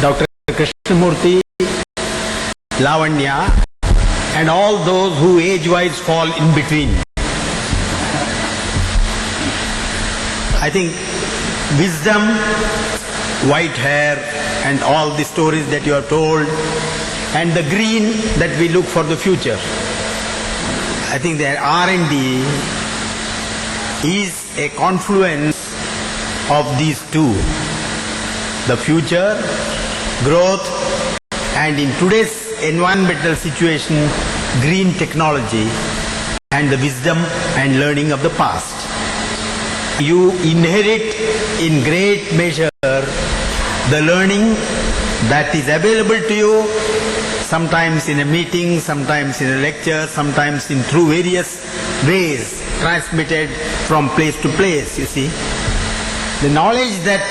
Dr. Krishnamurti, Lavanya, and all those who age-wise fall in between. I think wisdom, white hair, and all the stories that you are told, and the green that we look for the future. I think that R&D is a confluence of these two. The future, growth, and in today's environmental situation, green technology, and the wisdom and learning of the past. You inherit in great measure the learning that is available to you, sometimes in a meeting, sometimes in a lecture, sometimes in through various ways transmitted from place to place, you see. The knowledge that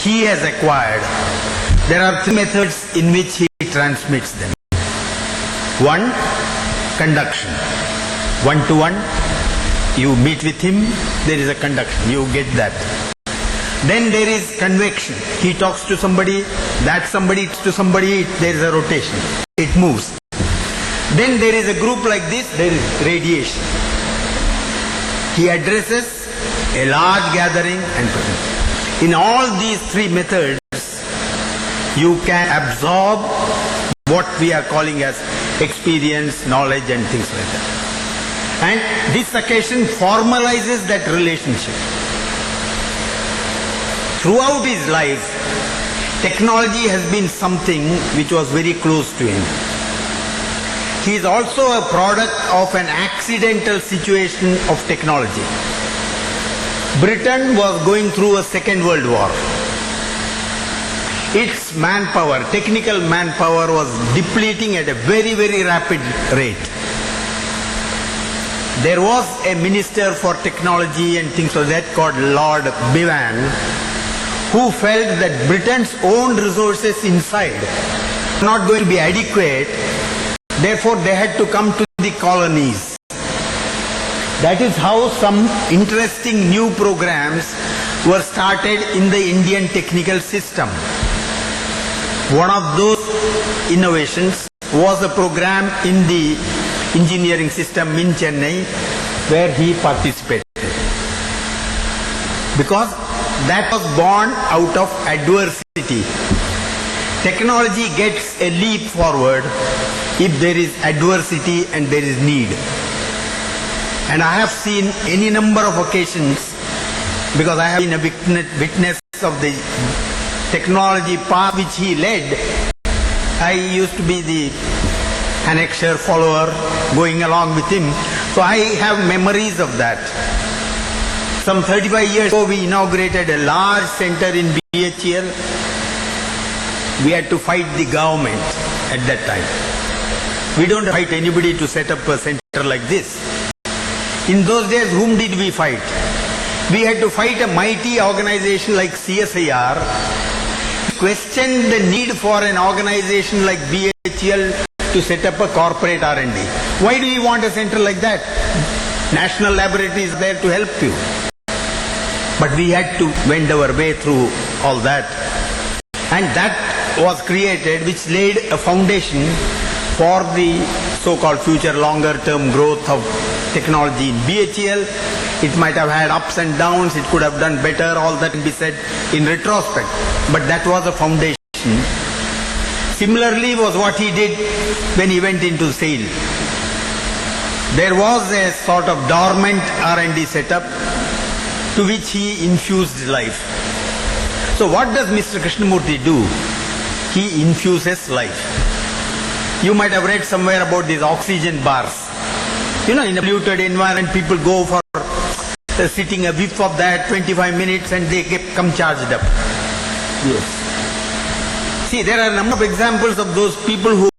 he has acquired, there are three methods in which he transmits them. One, conduction. One-to-one, you meet with him, there is a conduction, you get that. Then there is convection. He talks to somebody, that somebody to somebody, there is a rotation. It moves. Then there is a group like this, there is radiation. He addresses a large gathering and presents. In all these three methods, you can absorb what we are calling as experience, knowledge, and things like that. And this occasion formalizes that relationship. Throughout his life, technology has been something which was very close to him. He is also a product of an accidental situation of technology. Britain was going through a Second World War. Its manpower, technical manpower, was depleting at a very, very rapid rate. There was a minister for technology and things like that called Lord Bevan, who felt that Britain's own resources inside were not going to be adequate, therefore they had to come to the colonies. That is how some interesting new programs were started in the Indian technical system. One of those innovations was a program in the engineering system in Chennai where he participated. Because that was born out of adversity. Technology gets a leap forward if there is adversity and there is need. And I have seen any number of occasions, because I have been a witness of the technology path which he led. I used to be the annexure follower going along with him. So I have memories of that. Some 35 years ago we inaugurated a large center in BHEL. We had to fight the government at that time. We don't fight anybody to set up a center like this. In those days, whom did we fight? We had to fight a mighty organization like CSIR, question the need for an organization like BHEL to set up a corporate R&D. Why do you want a center like that? National laboratory is there to help you. But we had to wend our way through all that. And that was created, which laid a foundation for the so-called future longer-term growth of technology in BHEL. It might have had ups and downs, it could have done better, all that can be said in retrospect. But that was a foundation. Similarly was what he did when he went into SAIL. There was a sort of dormant R&D setup to which he infused life. So what does Mr. Krishnamurti do? He infuses life. You might have read somewhere about these oxygen bars. You know, in a polluted environment, people go for sitting a whiff of that 25 minutes and they come charged up. Yes. See, there are a number of examples of those people who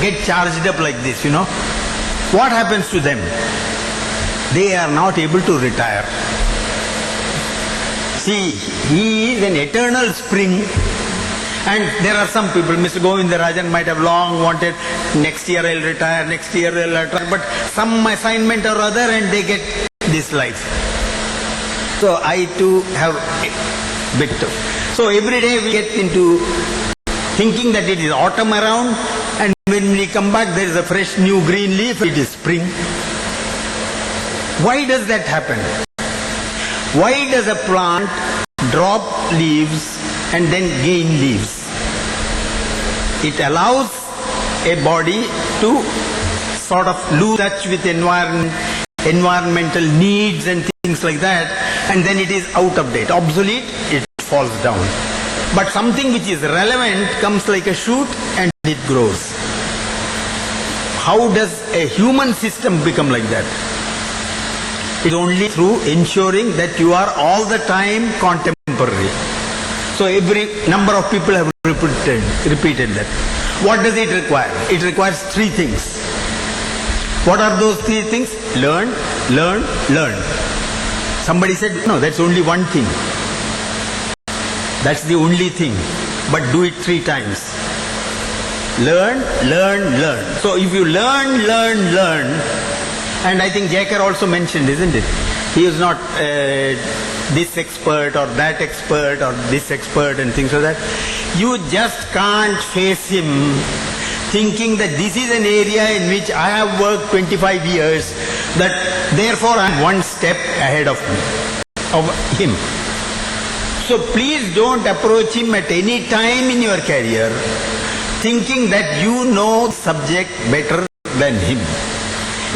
get charged up like this, you know. What happens to them? They are not able to retire. See, he is an eternal spring. And there are some people, Mr. Govindarajan might have long wanted, next year I'll retire, next year I'll retire, but some assignment or other and they get this life. So I too have a bit of. So every day we get into thinking that it is autumn around, and when we come back there is a fresh new green leaf, it is spring. Why does that happen? Why does a plant drop leaves and then gain leaves? It allows a body to sort of lose touch with environmental needs and things like that, and then it is out of date, obsolete, it falls down. But something which is relevant comes like a shoot and it grows. How does a human system become like that? It's only through ensuring that you are all the time contemporary. So every number of people have repeated that. What does it require? It requires three things. What are those three things? Learn, learn, learn. Somebody said, no, that's only one thing. That's the only thing. But do it 3 times. Learn, learn, learn. So if you learn, learn, learn, and I think J.K.R. also mentioned, isn't it? He is not this expert or that expert or this expert and things like that. You just can't face him thinking that this is an area in which I have worked 25 years, that therefore I am one step ahead of him. So please don't approach him at any time in your career thinking that you know the subject better than him.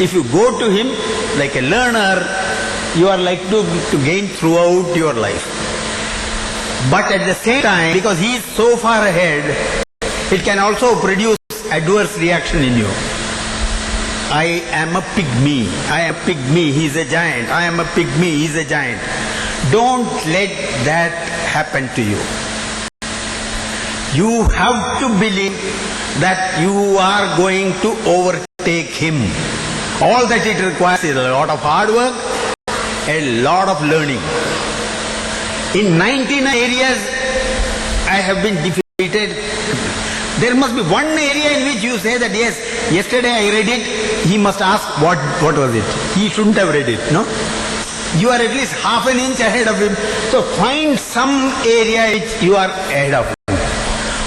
If you go to him like a learner, you are likely to gain throughout your life. But at the same time, because he is so far ahead, it can also produce adverse reaction in you. I am a pygmy. I am a pygmy. He is a giant. I am a pygmy. He is a giant. Don't let that happen to you. You have to believe that you are going to overtake him. All that it requires is a lot of hard work, a lot of learning. In 99 areas, I have been defeated. There must be one area in which you say that, yes, yesterday I read it, he must ask what was it. He shouldn't have read it, no? You are at least half an inch ahead of him. So find some area which you are ahead of him.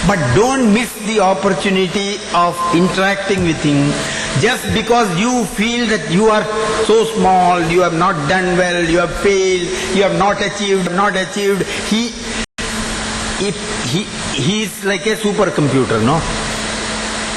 But don't miss the opportunity of interacting with him just because you feel that you are so small, you have not done well, you have failed, you have not achieved. He is like a supercomputer, no?